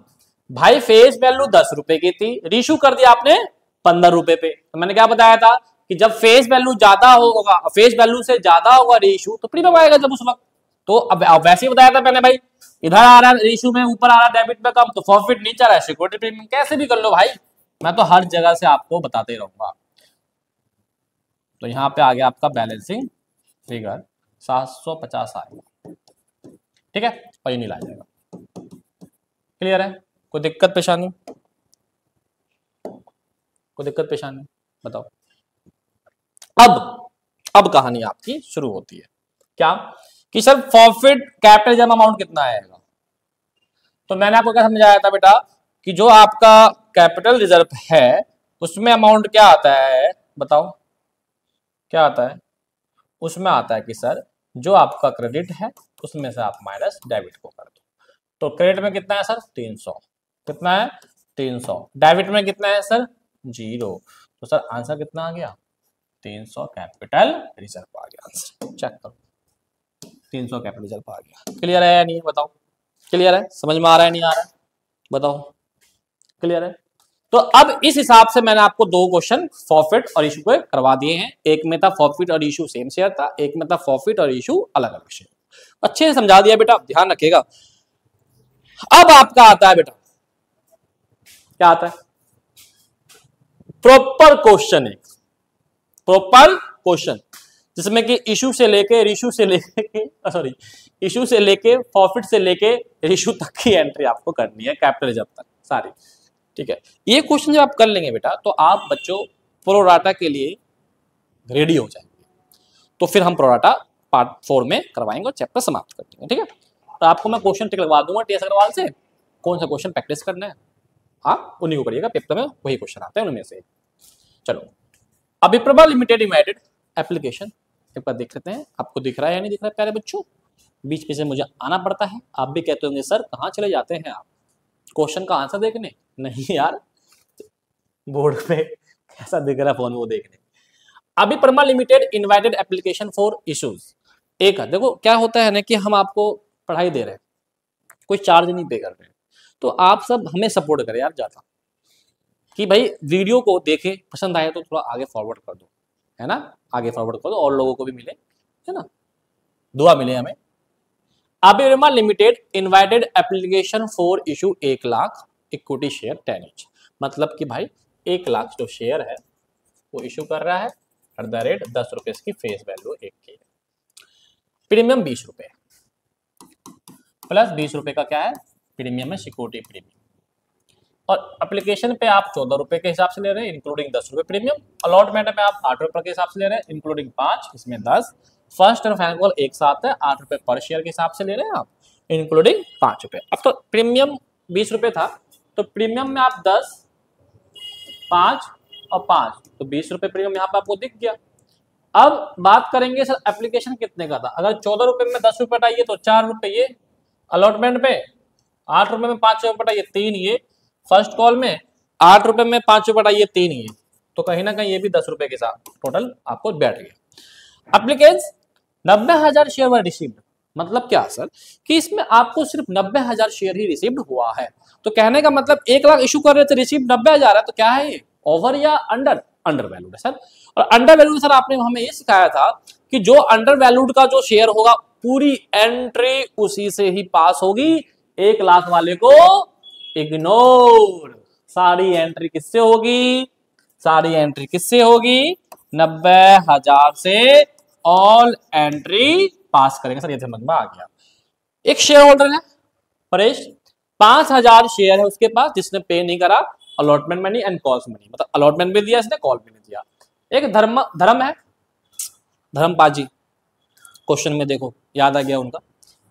भाई फेस वैल्यू 10 रुपए की थी, रीशू कर दिया आपने 15 रुपए पे। तो मैंने क्या बताया था कि जब फेस वैल्यू ज्यादा होगा, फेस वैल्यू से ज्यादा होगा रीशू, तो प्रीमियम आएगा जब उस वक्त। तो अब वैसे ही बताया था मैंने भाई, इधर आ रहा है रीशू में, ऊपर आ रहा है डेबिट में कम, तो प्रॉफिट नीचे आ रहा है सिक्योरिटी प्रीमियम। कैसे भी कर लो भाई, मैं तो हर जगह से आपको बताते रहूंगा। तो यहाँ पे आ गया आपका बैलेंसिंग फिगर 750 आएगा। ठीक है, और ये नीला आ जाएगा। क्लियर है? कोई दिक्कत परेशानी? कोई दिक्कत परेशानी बताओ। अब कहानी आपकी शुरू होती है। क्या कि सर फॉरफिट कैपिटल जमा अमाउंट कितना आएगा? तो मैंने आपको क्या समझाया था बेटा कि जो आपका कैपिटल रिजर्व है उसमें अमाउंट क्या आता है बताओ? क्या आता है? उसमें आता है कि सर जो आपका क्रेडिट है उसमें से आप माइनस डेबिट को कर दो। तो क्रेडिट में कितना है सर? 300। कितना है? 300। डेबिट में कितना है सर? 0। तो सर आंसर कितना आ गया? 300 कैपिटल रिजर्व आ गया। आंसर चेक करो, 300 कैपिटल रिजर्व आ गया। क्लियर है या नहीं बताओ? क्लियर है? समझ में आ रहा है नहीं आ रहा है बताओ? क्लियर है? तो अब इस हिसाब से मैंने आपको 2 क्वेश्चन फॉरफिट और इशू को करवा दिए हैं। एक में था फॉरफिट और इशू सेम शेयर था, एक में था फॉरफिट और इशू अलग अलग शेयर। अच्छे से समझा दिया बेटा, ध्यान रखिएगा। अब आपका आता है बेटा, क्या आता है? Proper question. एक प्रॉपर क्वेश्चन जिसमें कि इशू से लेके रिशू से लेके सॉरी इशू से लेके फॉरफिट से लेके रिशू तक की एंट्री आपको करनी है, कैपिटल रिजर्व तक सारी। ठीक है, ये क्वेश्चन जब आप कर लेंगे बेटा तो आप बच्चों प्रोराटा के लिए रेडी हो जाएंगे। तो फिर हम प्रोराटा पार्ट 4 में करवाएंगे और चैप्टर समाप्त कर देंगे। ठीक है, तो आपको मैं क्वेश्चन टिक लगवा दूंगा टीएस अग्रवाल से, कौन सा क्वेश्चन प्रैक्टिस करना है आप उन्हीं को करिएगा, पेपर में वही क्वेश्चन आते हैं उनमें से। चलो अब विप्रभा लिमिटेड इन्वाइटेड एप्लीकेशन एक बार देख लेते हैं, आपको दिख रहा है या नहीं दिख रहा है प्यारे बच्चों। बीच में से मुझे आना पड़ता है, आप भी कहते होंगे सर कहाँ चले जाते हैं आप क्वेश्चन का आंसर देखने। नहीं यार, बोर्ड पे कैसा दिख रहा है फोन वो देखने। अभी Parma limited invited application for issues. एक है, देखो क्या होता है ना कि हम आपको पढ़ाई दे रहे हैं, कोई चार्ज नहीं पे कर रहे हैं, तो आप सब हमें सपोर्ट करें यार ज्यादा, कि भाई वीडियो को देखे, पसंद आए तो थोड़ा आगे फॉरवर्ड कर दो, है ना, आगे फॉरवर्ड कर दो और लोगों को भी मिले, है ना, दुआ मिले हमें। Abhirama limited invited application for issue 1 lakh equity share 10 each, मतलब कि भाई 1 लाख जो शेयर है वो इशू कर रहा है एट द रेट 10 रुपए की फेस वैल्यू 1 की। प्रीमियम 20 रुपए प्लस 20 रुपए का क्या है प्रीमियम है, सिक्योरिटी प्रीमियम। और एप्लीकेशन पे आप 14 रुपए के हिसाब से ले रहे हैं इंक्लूडिंग 10 रुपए प्रीमियम। अलॉटमेंट में आप 8 रुपए के हिसाब से ले रहे हैं इंक्लूडिंग 5, इसमें 10। फर्स्ट और फाइनल कॉल एक साथ है, 8 रुपए पर शेयर के हिसाब से ले रहे हैं आप इंक्लूडिंग 5 रुपए। अब तो प्रीमियम 20 रुपए था, तो प्रीमियम में आप 10, 5 और 5, तो 20 रुपए प्रीमियम यहाँ पे आपको दिख गया। अब बात करेंगे सर एप्लीकेशन कितने का था, अगर 14 रुपए में 10 रुपए हटाइए तो 4 रुपए ये अलॉटमेंट पे, 8 रुपए में 5 रुपए हटाइए 3 ये, फर्स्ट कॉल में 8 रुपए में 5 रुपए हटाइए 3 ये, तो कहीं ना कहीं ये भी 10 रुपए के साथ टोटल आपको बैठ गया। एप्लीकेंट्स 90,000 शेयर वर रिसीव्ड, मतलब क्या सर कि इसमें आपको सिर्फ 90,000 शेयर ही रिसीव्ड हुआ है। तो कहने का मतलब 1 लाख इशू कर रहे थे, रिसीव 90,000 है, तो क्या है ये ओवर या अंडर? अंडर वैल्यूड है सर। और अंडर वैल्यूड सर आपने हमें ये सिखाया था कि जो अंडर वैल्यूड का जो शेयर होगा पूरी एंट्री उसी से ही पास होगी, 1 लाख वाले को इग्नोर। सारी एंट्री किससे होगी? सारी एंट्री किससे होगी? 90,000 से ऑल एंट्री पास करेंगे सर, ये समझ में आ गया। एक शेयर होल्डर है परेश, 5,000 शेयर है उसके पास जिसने पे नहीं करा allotment money and calls money, मतलब अलॉटमेंट भी दिया इसने, कॉल भी नहीं दिया। एक धर्म है, धर्म पाजी, क्वेश्चन में देखो याद आ गया उनका,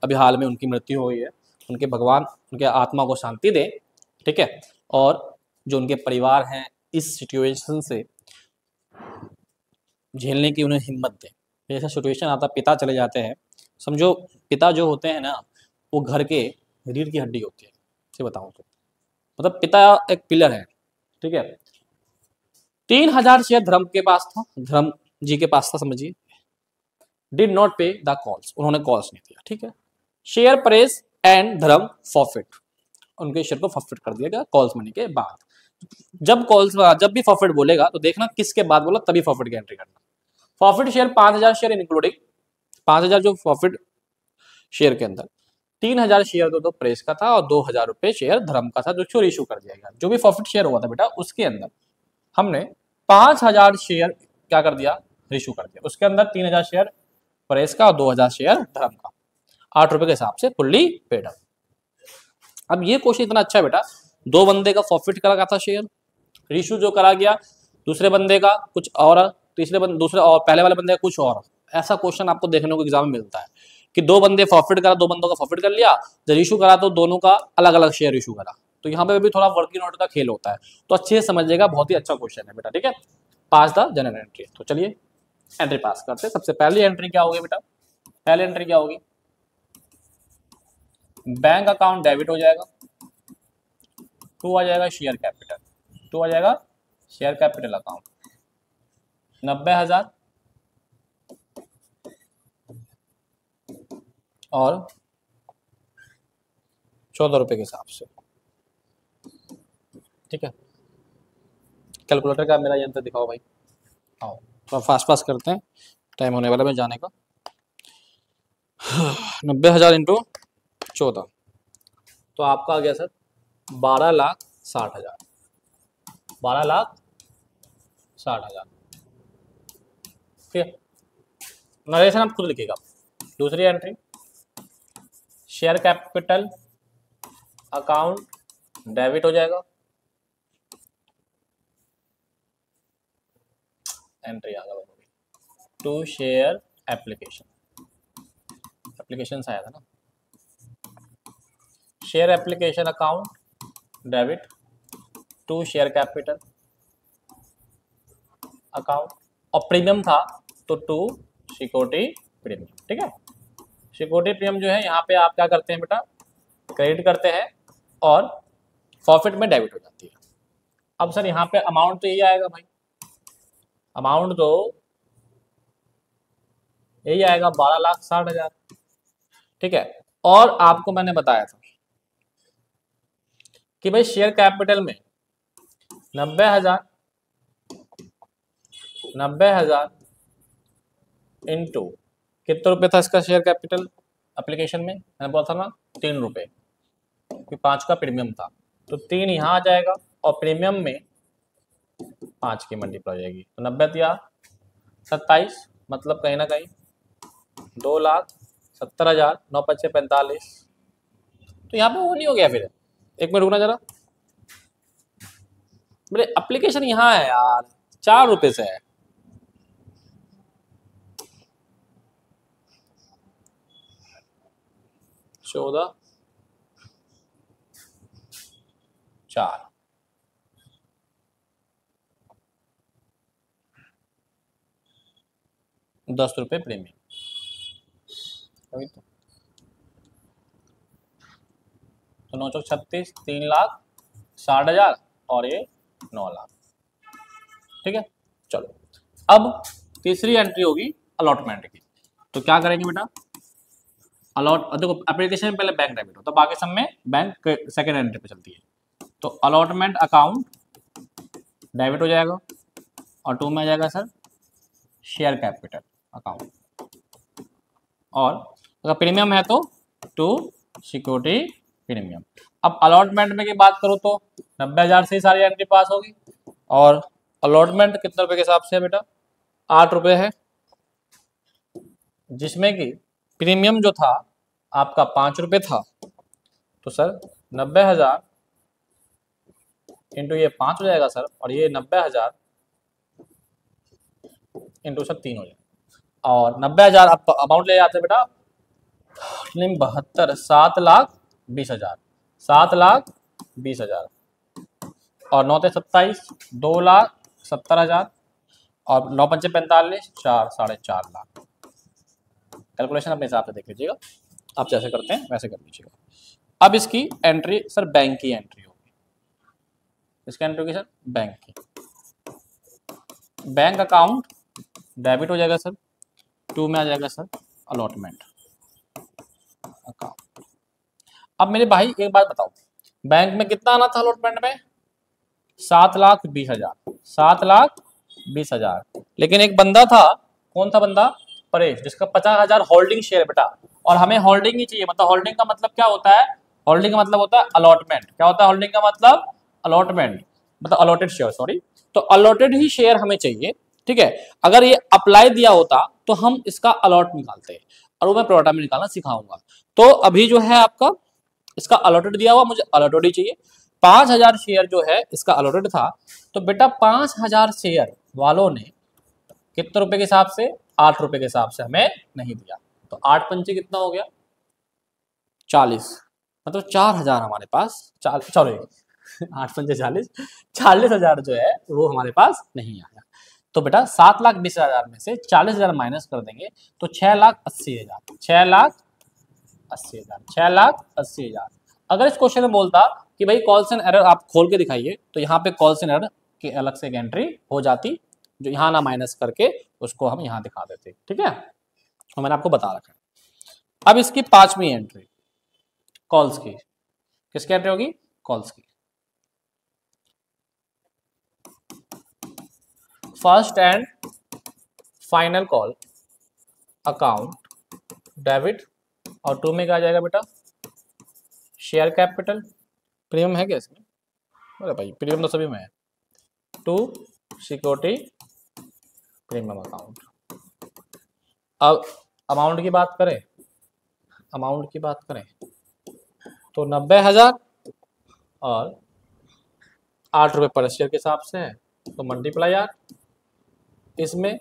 अभी हाल में उनकी मृत्यु हुई है, उनके भगवान उनके आत्मा को शांति दे, ठीक है, और जो उनके परिवार हैं इस सिचुएशन से झेलने की उन्हें हिम्मत दे। जैसा सिचुएशन आता पिता चले जाते हैं, समझो पिता जो होते हैं ना वो घर के रीढ़ की हड्डी होती है, से बताऊं तो मतलब पिता एक पिलर है, ठीक है। 3,000 शेयर धर्म के पास था, धर्म जी के पास था समझिए, डिड नॉट पे द कॉल्स, उन्होंने कॉल्स नहीं दिया, ठीक है। शेयर परेश एंड धर्म फॉरफिट, उनके शेयर को फॉरफिट कर दिया गया कॉल्स मनी के बाद। जब भी फॉरफिट बोलेगा तो देखना किसके बाद बोला, तभी फॉरफिट की एंट्री करना। फॉरफिट शेयर 5,000 शेयर इंक्लूडिंग 5,000 जो फॉरफिट शेयर के अंदर 3,000 शेयर तो प्रेस का था और 2,000 रुपए शेयर धर्म का था जो चोरी इशू कर दिया गया। जो भी प्रॉफिट शेयर हुआ था बेटा उसके अंदर हमने 5,000 शेयर क्या कर दिया, इशू कर दिया, उसके अंदर 3,000 शेयर प्रेस का और 2,000 शेयर धर्म का, 8 रुपए के हिसाब से फुल्ली पेड अप। अब ये क्वेश्चन इतना अच्छा है बेटा, 2 बंदे का प्रॉफिट करा था शेयर, इशू जो करा गया दूसरे बंदे का कुछ और, दूसरे और पहले वाले बंदे का कुछ और। ऐसा क्वेश्चन आपको देखने को एग्जाम में मिलता है कि 2 बंदे प्रॉफिट करा, 2 बंदों का प्रॉफिट कर लिया, जब इशू करा तो दोनों का अलग अलग शेयर इशू करा। तो यहाँ पे भी थोड़ा वर्किंग नोट का खेल होता है, तो अच्छे से समझिएगा, बहुत ही अच्छा क्वेश्चन है बेटा, ठीक है। पास द जनरल एंट्री, तो चलिए एंट्री पास करते हैं। सबसे पहली एंट्री क्या होगी बेटा, पहली एंट्री क्या होगी, बैंक अकाउंट डेबिट हो जाएगा, 2 आ जाएगा शेयर कैपिटल, 2 आ जाएगा शेयर कैपिटल अकाउंट 90,000 और 14 रुपए के हिसाब से, ठीक है। कैलकुलेटर का मेरा यंत्र दिखाओ भाई, आओ थोड़ा फास्ट करते हैं, टाइम होने वाला है जाने का। 90,000 इंटू 14 तो आपका आ गया सर 12,60,000, 12,60,000, ठीक है। नरेशन आप खुद लिखिएगा। दूसरी entry share capital account debit हो जाएगा एंट्री आ गया, टू शेयर एप्लीकेशन आया था ना, share application account debit to share capital account, और प्रीमियम था तो टू सिक्योरिटी प्रीमियम। ठीक है, सिक्योरिटी प्रीमियम जो है यहाँ पे आप क्या करते हैं बेटा, क्रेडिट करते हैं और प्रॉफिट में डेबिट हो जाती है। अब सर यहाँ पे अमाउंट तो यही आएगा भाई, अमाउंट तो यही आएगा 12,60,000। ठीक है, और आपको मैंने बताया था कि भाई शेयर कैपिटल में 90,000 इंटू कितने रुपए था इसका शेयर कैपिटल एप्लीकेशन में, मैंने बोला था ना 3 रुपए, क्योंकि 5 का प्रीमियम था, तो 3 यहाँ आ जाएगा और प्रीमियम में 5 की मल्टीप्लाई हो जाएगी, तो 90 या 27, मतलब कहीं ना कहीं 2,70,000, 9 5 45, तो यहाँ पे वो नहीं हो गया। फिर एक मिनट रुकना जरा, मेरे एप्लीकेशन यहाँ है यार, 4 रुपए से है, चौदह 4, ₹10 प्रीमियम, तो 9 चौक 36, 3,60,000 और ये 9 लाख। ठीक है, चलो अब तीसरी एंट्री होगी अलॉटमेंट की, तो क्या करेंगे बेटा, देखो एप्लीकेशन में पहले बैंक डेबिट होता है, बाकी सब में बैंक सेकेंड एंट्री पे चलती है, तो अलॉटमेंट अकाउंट डेबिट हो जाएगा और 2 में आ जाएगा सर शेयर कैपिटल अकाउंट, और अगर प्रीमियम है तो 2 सिक्योरिटी प्रीमियम। अब अलॉटमेंट में की बात करो तो 90,000 से सारी एंट्री पास होगी, और अलॉटमेंट कितने रुपए के हिसाब से है बेटा, 8 रुपए है, जिसमें कि प्रीमियम जो था आपका 5 रुपए था, तो सर 90,000 इंटू ये 5 हो जाएगा सर, और ये 90,000 इंटू सर 3 हो जाएगा, और 90,000 आप अमाउंट ले जाते बेटा 72, 7,20,000, 7,20,000, और 9 27, 2,70,000, और 9 5 45, 4 4.5 लाख। कैलकुलेशन अपने हिसाब से देख लीजिएगा, आप जैसे करते हैं वैसे कर लीजिएगा। अब इसकी एंट्री सर बैंक की एंट्री होगी, इसकी एंट्री होगी सर बैंक की, बैंक अकाउंट डेबिट हो जाएगा सर, 2 में आ जाएगा सर अलॉटमेंट अकाउंट। अब मेरे भाई एक बात बताओ, बैंक में कितना आना था अलॉटमेंट में, 7,20,000, 7,20,000, लेकिन एक बंदा था, कौन था बंदा, परेश, जिसका 50,000 होल्डिंग शेयर बेटा, और हमें होल्डिंग ही चाहिए, मतलब होल्डिंग का मतलब क्या होता है, होल्डिंग का मतलब होता है अलॉटमेंट। क्या होता है होल्डिंग का मतलब, अलॉटमेंट मतलब अलॉटेड शेयर, सॉरी, तो अलॉटेड ही शेयर हमें चाहिए। ठीक है, अगर ये अप्लाई दिया होता तो हम इसका अलॉट निकालते, और वो मैं प्रोडा में निकालना सिखाऊंगा। तो अभी जो है आपका इसका अलॉटेड दिया हुआ, मुझे अलॉटेड ही चाहिए, 5,000 शेयर जो है इसका अलॉटेड था, तो बेटा 5,000 शेयर वालों ने कितने रुपए के हिसाब से, 8 रुपए के हिसाब से हमें नहीं दिया, तो 8 पंचे कितना हो गया, 40, मतलब 4,000 हमारे पास, सॉरी 8 पंचे 40, 40,000 जो है वो हमारे पास नहीं आया। तो बेटा 7,20,000 में से 40,000 माइनस कर देंगे तो 6,80,000, 6,80,000, 6,80,000। अगर इस क्वेश्चन में बोलता कि भाई कॉल्स एंड एरर आप खोल के दिखाइए, तो यहाँ पे कॉल्स एंड एरर की अलग से एक एंट्री हो जाती, जो यहाँ ना माइनस करके उसको हम यहाँ दिखा देते। ठीक है, तो मैंने आपको बता रखा है। अब इसकी 5वीं एंट्री कॉल्स की, किसकी एंट्री होगी, कॉल्स की, first and final call account debit, और 2 में क्या आ जाएगा बेटा, शेयर कैपिटल, प्रीमियम है क्या इसमें, अरे भाई प्रीमियम तो सभी में है, 2 सिक्योरिटी प्रीमियम अकाउंट। अब अमाउंट की बात करें, अमाउंट की बात करें तो 90,000 और 8 रुपए पर शेयर के हिसाब से है, तो मल्टीप्लाई 8, इसमें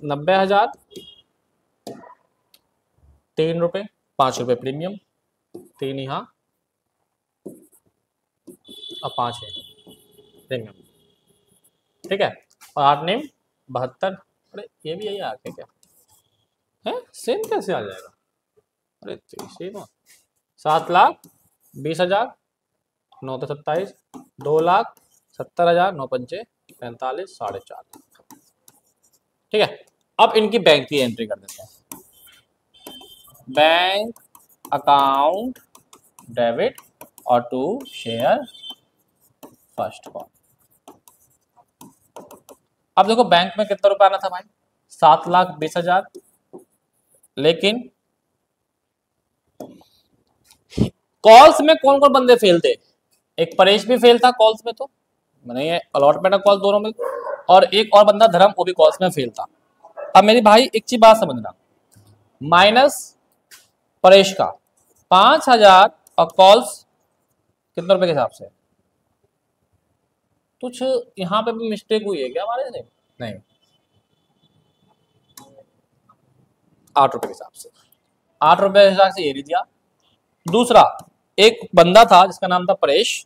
90,000, 3 रुपये, 5 रुपये प्रीमियम, 3 यहाँ और 5 है प्रीमियम, ठीक है। और 8 नेम 72। अरे ये भी यही आ गया क्या है, सेम कैसे आ जाएगा? अरे सेम 7,20,000, 9 तो 27, 2,70,000, 9 पंचे 45, 4.5 लाख, ठीक है। अब इनकी बैंक की एंट्री कर देते हैं। बैंक अकाउंट डेबिट और टू शेयर फर्स्ट कॉल। अब देखो बैंक में कितना रुपया आना था भाई, 7,20,000, लेकिन कॉल्स में कौन कौन बंदे फेल थे? एक परेश भी फेल था कॉल्स में, तो मैंने ये अलॉटमेंट ऑफ कॉल दोनों में, और एक और बंदा धर्म, वो भी कॉल्स में फेल था। अब मेरी भाई एक चीज बात समझना, माइनस परेश का 5,000 और कॉल्स कितने रुपए के हिसाब से? कुछ यहाँ पे भी मिस्टेक हुई है क्या हमारे से? नहीं, 8 रुपए के हिसाब से, 8 रुपए के हिसाब से ये दिया। दूसरा एक बंदा था जिसका नाम था परेश,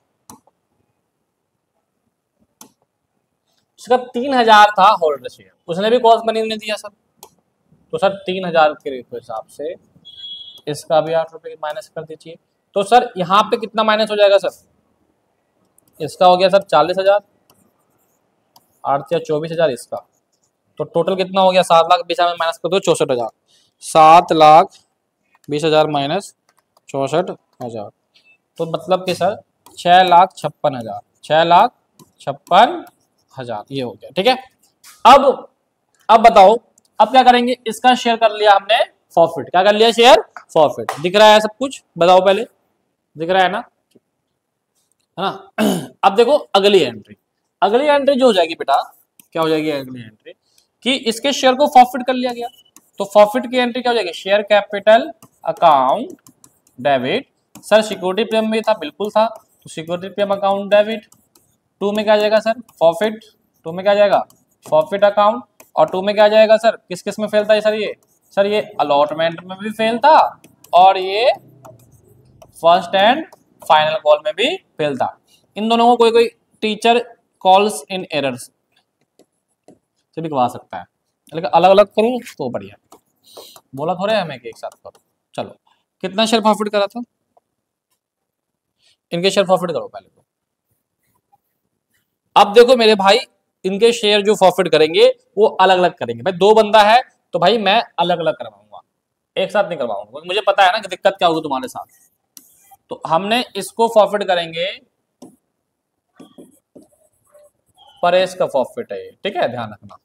उसका 3,000 था होल्डर शेयर, उसने भी कॉस्ट मनी ने दिया सर। तो सर 3,000 के हिसाब से इसका भी 8 रुपए माइनस कर दीजिए। तो सर यहाँ पे कितना माइनस हो जाएगा सर? इसका हो गया सर 40,000, 8 या 24,000 इसका, तो टोटल कितना हो गया? 7,20,000 माइनस कर दो 64,000, 7,20,000 माइनस 64,000, तो मतलब कि सर 6,56,000, 6,56,000 ये हो गया, ठीक है। अब बताओ, अब क्या करेंगे? इसका शेयर कर लिया हमने फॉरफिट, क्या कर लिया? Share forfeit. दिख रहा है सब कुछ? बताओ पहले, दिख रहा है ना? है ना? अब देखो अगली एंट्री, अगली एंट्री जो हो जाएगी बेटा, क्या हो जाएगी अगली एंट्री? कि इसके शेयर को फॉरफिट कर लिया गया, तो फॉरफिट की एंट्री क्या हो जाएगी? Share capital account debit. Sir security premium भी था, बिल्कुल था, तो सिक्योरिटी प्रीमियम अकाउंट डेबिट। 2 में क्या जाएगा सर? फॉरफिट। 2 में क्या जाएगा? Forfeit account. और 2 में क्या जाएगा सर? किस किस में फेल था सर ये अलॉटमेंट में भी फेल था, और ये फर्स्ट एंड फाइनल कॉल में भी फेल था। इन दोनों को कोई टीचर कॉल्स इन एरर्स से भी करवा सकता है, लेकिन अलग अलग करूं तो बढ़िया। बोला थोड़े हमें कि एक साथ करो। चलो, कितना शेयर प्रॉफिट करा था? इनके शेयर प्रॉफिट करो पहले तो। अब देखो मेरे भाई, इनके शेयर जो प्रॉफिट करेंगे वो अलग अलग करेंगे। भाई 2 बंदा है तो भाई मैं अलग अलग करवाऊंगा, एक साथ नहीं करवाऊंगा, मुझे पता है ना कि दिक्कत क्या होगी तुम्हारे साथ। तो हमने इसको प्रॉफिट करेंगे, परेश का प्रॉफिट है ये, ठीक है, ध्यान रखना।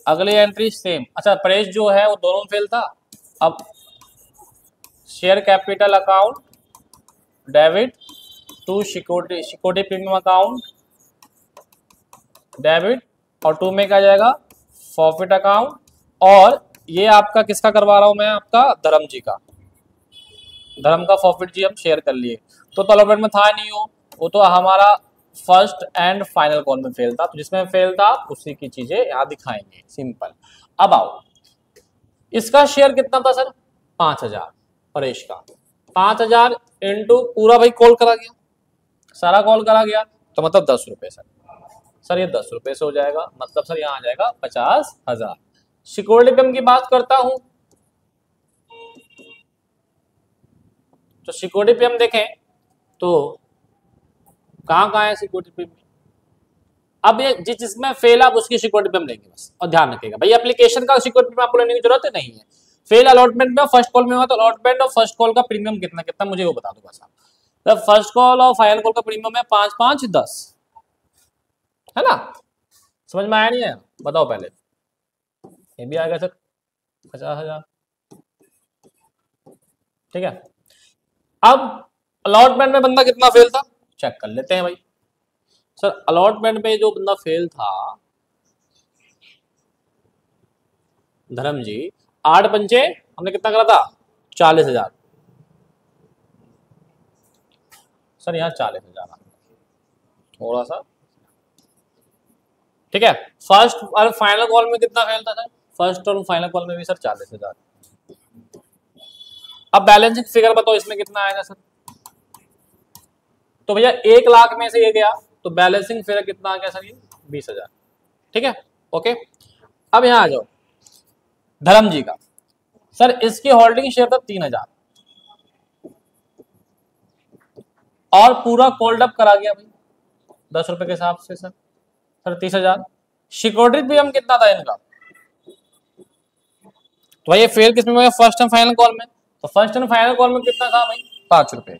अगली एंट्री सेम। अच्छा, परेश जो है वो दोनों में फेल था। अब share capital account debit to security premium account debit, और 2 में क्या जाएगा? Profit account. और ये आपका किसका करवा रहा हूं मैं? आपका धर्म जी का, धर्म का प्रॉफिट जी हम शेयर कर लिए। तो अलॉटमेंट में था नहीं वो तो हमारा फर्स्ट एंड फाइनल कॉल में फेल था, तो जिसमें फेल था उसी की चीजें यहाँ दिखाएंगे, सिंपल। अब आओ, इसका शेयर कितना था सर? 5,000 परेश का। 5,000 इंटू पूरा भाई कॉल करा गया, सारा कॉल करा गया, तो मतलब 10 रुपए सर ये 10 रुपए से हो जाएगा, मतलब सर यहाँ आ जाएगा 50,000। सिक्योरिटी प्रीमियम की बात करता हूं, तो सिक्योरिटी प्रीमियम देखें तो कहाँ है सिक्योरिटी प्रीमियम? अब ये जिसमें फेल आप उसकी सिक्योरिटी प्रीमियम लेंगे बस, और ध्यान रखिएगा भाई एप्लीकेशन का सिक्योरिटी प्रीमियम आपको लेने की जरूरत नहीं है। फेल अलॉटमेंट में फर्स्ट कॉल में हुआ तो अलॉटमेंट और फर्स्ट कॉल का प्रीमियम कितना कितना मुझे वो बता दो बस आप। तो फर्स्ट कॉल और फाइनल कॉल का प्रीमियम है 5, 5, 10, है ना? समझ में आया नहीं है? बताओ पहले। ये भी आएगा सर 50,000, ठीक है। अब अलॉटमेंट में बंदा कितना फेल था चेक कर लेते हैं भाई। सर अलॉटमेंट में जो बंदा फेल था धर्म जी, 8 पंचे हमने कितना करा था? 40,000। सर यहाँ 40,000 थोड़ा सा ठीक है। फर्स्ट और फाइनल कॉल में कितना फेल था सर? फर्स्ट और फाइनल कॉल में भी सर 40,000। अब बैलेंसिंग फिगर बताओ इसमें कितना आएगा सर? तो भैया 1 लाख में से ये गया तो बैलेंसिंग फिगर कितना आ गया सर? ये 20,000। ठीक है, ओके। अब यहां आ जाओ धर्म जी का। सर इसकी होल्डिंग शेयर था 3,000 और पूरा कोल्ड अप करा गया भाई 10 रुपए के हिसाब से सर 30,000। सिक्योरिटी भी हम कितना था इनका? तो भाई ये फेल किसमें हो गया? फर्स्ट एंड फाइनल कॉल में। तो फर्स्ट एंड फाइनल कॉल में कितना था भाई? 5 रुपए।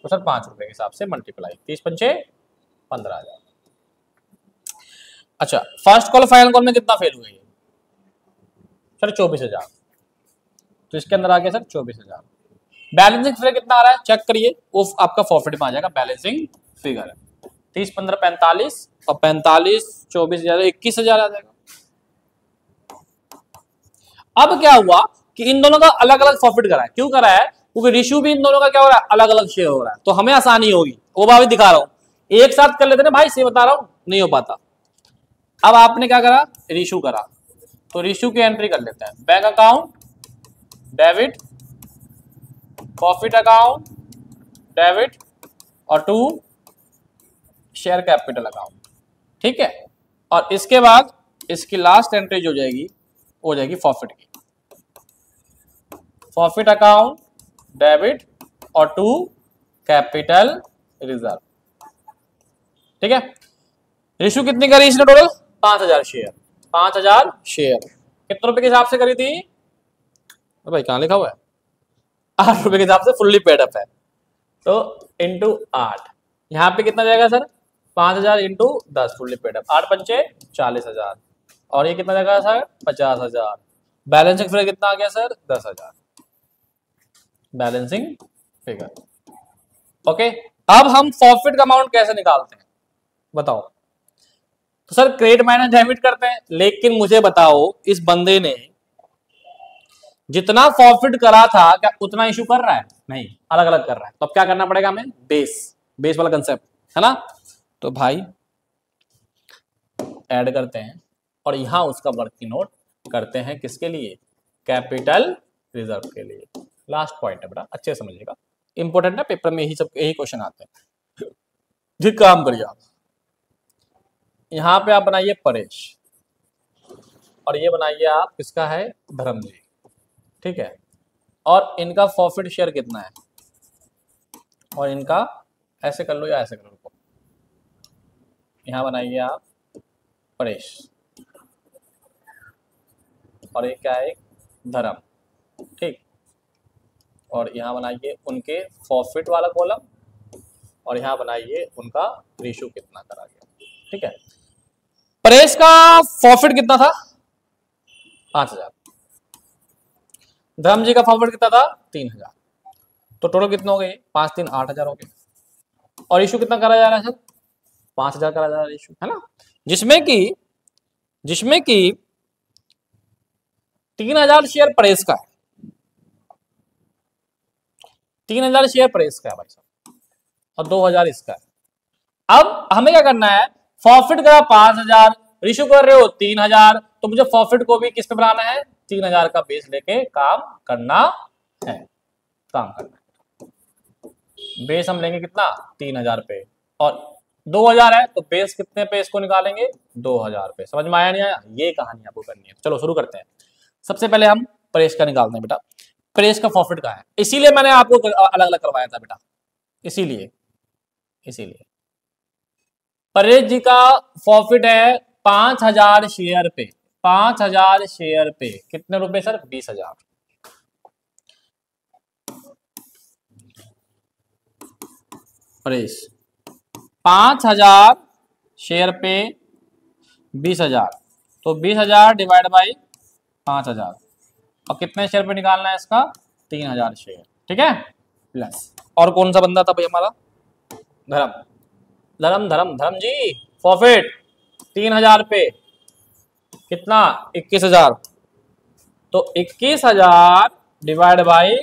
तो सर 5 रुपए के हिसाब से मल्टीप्लाई 30 पंचे 15,000। अच्छा फर्स्ट कॉल फाइनल कॉल में कितना फेल हुआ? सर 24,000। तो इसके अंदर आ गया सर 24,000। बैलेंसिंग फिगर कितना आ रहा है चेक करिए, वो आपका फॉरफिट में आ जाएगा बैलेंसिंग फिगर। 30 15 45 और 45 24,000 21,000 आ जाएगा। अब क्या हुआ कि इन दोनों का अलग अलग प्रॉफिट करा है। क्यों करा है? क्योंकि रिश्यू भी इन दोनों का क्या हो रहा है? अलग अलग शेयर हो रहा है, तो हमें आसानी होगी। वो बात भी दिखा रहा हूं, एक साथ कर लेते ना भाई, से बता रहा हूं नहीं हो पाता। अब आपने क्या करा? रिश्यू करा, तो रिश्यू की एंट्री कर लेते हैं। Bank account debit, profit account debit और टू शेयर कैपिटल अकाउंट। ठीक है, और इसके बाद इसकी लास्ट एंट्री जो जाएगी हो जाएगी प्रॉफिट की। प्रॉफिट अकाउंट डेबिट और टू कैपिटल रिजर्व। ठीक है, रिश्यू कितनी करी इसने टोटल? 5,000 शेयर। 5,000 शेयर कितने रुपए के हिसाब से करी थी भाई? कहां लिखा हुआ है? 8 रुपए के हिसाब से फुल्ली पेड अप है। तो इंटू 8 यहां पे कितना जाएगा sir? 5,000 into 10 fully paid up. 8 पंचे 40,000 और ये कितना जाएगा सर? 50,000। बैलेंसिंग फिगर कितना आ गया सर? 10,000 balancing figure. ओके, अब हम प्रॉफिट का अमाउंट कैसे निकालते हैं बताओ? तो सर क्रेडिट माइनस डेबिट करते हैं, लेकिन मुझे बताओ इस बंदे ने जितना प्रॉफिट करा था क्या उतना इशू कर रहा है? नहीं, अलग अलग कर रहा है। तो अब क्या करना पड़ेगा हमें? बेस वाला कंसेप्ट है ना। तो भाई ऐड करते हैं और यहां उसका वर्किंग नोट करते हैं। किसके लिए? कैपिटल रिजर्व के लिए। लास्ट पॉइंट है बेटा, अच्छे समझिएगा, इंपॉर्टेंट है, पेपर में यही क्वेश्चन आते हैं। ठीक काम करिए आप, यहां पे आप बनाइए परेश और ये बनाइए आप किसका है? धर्म जी। ठीक है, और इनका प्रॉफिट शेयर कितना है और इनका ऐसे कर लो या ऐसे कर लो। यहां बनाइए आप परेश और ये क्या है? धर्म। ठीक, और यहां बनाइए उनके प्रॉफिट वाला कॉलम और यहां बनाइए उनका रेशियो कितना करा गया। ठीक है, परेश का प्रॉफिट कितना था? 5,000। धर्म जी का प्रॉफिट कितना था? 3,000। तो टोटल कितना हो गए? 5 3 8,000 हो गए। और इशू कितना करा जा रहा है सर? 5,000 करा जा रहा है इशू, है ना। जिसमें कि 3,000 शेयर परेश का है, 3,000 शेयर परेश का है भाई साहब और 2,000 इसका है। अब हमें क्या करना है? प्रॉफिट करा 5,000, रिश्यू कर रहे हो 3,000, तो मुझे प्रॉफिट को भी किस पे बनाना है? 3,000 का बेस लेके काम करना है। बेस हम लेंगे कितना? 3,000 पे और 2,000 है तो बेस कितने पे इसको निकालेंगे? 2,000 पे। समझ में आया नहीं आया? ये कहानी आपको करनी है। चलो शुरू करते हैं। सबसे पहले हम परेश का निकालते हैं बेटा। परेश का प्रॉफिट का है, इसीलिए मैंने आपको अलग अलग करवाया था बेटा, इसीलिए परेश जी का प्रॉफिट है 5,000 शेयर पे। 5,000 शेयर पे कितने रुपए सर? 20,000। परेश 5,000 शेयर पे 20,000, तो 20,000 डिवाइड बाई 5,000 और कितने शेयर पे निकालना है इसका? 3,000 शेयर। ठीक है, प्लस और कौन सा बंदा था भाई हमारा? धर्म जी प्रॉफिट 3,000 पे कितना? 21,000। तो 21,000 डिवाइड बाई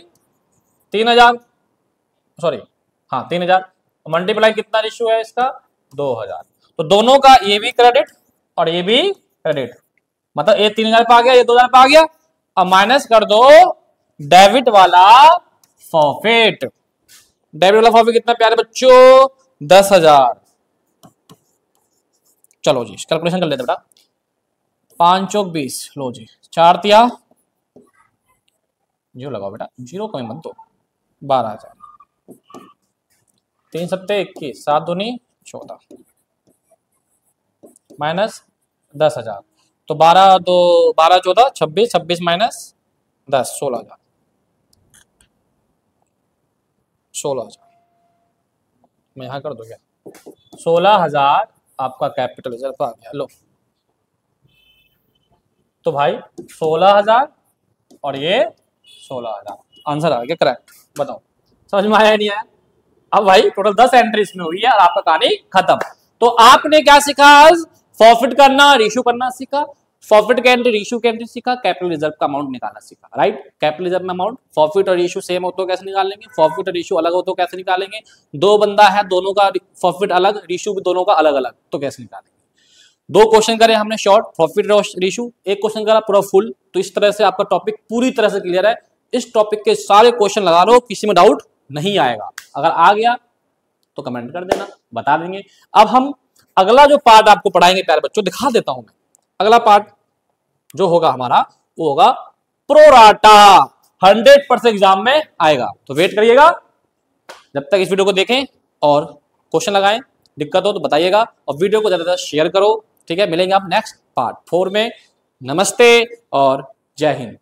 3,000, सॉरी हाँ 3,000 मल्टीप्लाई कितना रेशियो है इसका? 2,000। तो दोनों का ये भी क्रेडिट और ये भी क्रेडिट, मतलब ये 3000 पे आ गया, ये 2000 पे आ गया। अब माइनस कर दो डेबिट वाला फॉरफिट। डेबिट वाला फॉरफिट कितना प्यारे बच्चों, 10,000। चलो जी कैलकुलेशन कर लेते बेटा, 5 चौक 20, लो जी 4 तिया जीरो लगाओ बेटा, जीरो कमी मत दो, 12,000। 3 सत्ते 21, 7 दूनी 14 माइनस 10,000, तो 12 दो 12 14 26, 26 माइनस 10 16,000, 16,000 मैं यहां कर दो क्या, 16,000 आपका कैपिटल रिजर्व आ गया। लो तो भाई 16,000 और ये 16,000 आंसर आ गया करेक्ट। बताओ समझ में आया नहीं आया? अब भाई टोटल 10 एंट्री इसमें हुई है और आपका कहानी खत्म। तो आपने क्या सीखा आज, फॉरफिट करना, रेशियो करना सीखा, फॉरफिट का एंट्री, रेशियो का एंट्री सीखा, कैपिटल रिजर्व का अमाउंट निकालना सीखा, राइट। कैपिटल रिजर्व में अमाउंट, फॉरफिट और रेशियो सेम हो तो कैसे निकालेंगे, फॉरफिट और रेशियो अलग हो तो कैसे निकालेंगे, दो बंदा है दोनों का फॉरफिट अलग, रेशियो भी दोनों का अलग अलग तो कैसे निकालेंगे। 2 क्वेश्चन करे हमने शॉर्ट, प्रॉफिट रेशियो, एक क्वेश्चन करा पूरा फुल। तो इस तरह से आपका टॉपिक पूरी तरह से क्लियर है। इस टॉपिक के सारे क्वेश्चन लगा लो, किसी में डाउट नहीं आएगा। अगर आ गया तो कमेंट कर देना, बता देंगे। अब हम अगला जो पार्ट आपको पढ़ाएंगे प्यारे बच्चों, दिखा देता हूं मैं। अगला पार्ट जो होगा हमारा वो होगा प्रोराटा, 100% एग्जाम में आएगा, तो वेट करिएगा। जब तक इस वीडियो को देखें और क्वेश्चन लगाएं, दिक्कत हो तो बताइएगा और वीडियो को ज्यादा शेयर करो, ठीक है। मिलेंगे आप नेक्स्ट पार्ट 4 में। नमस्ते और जय हिंद।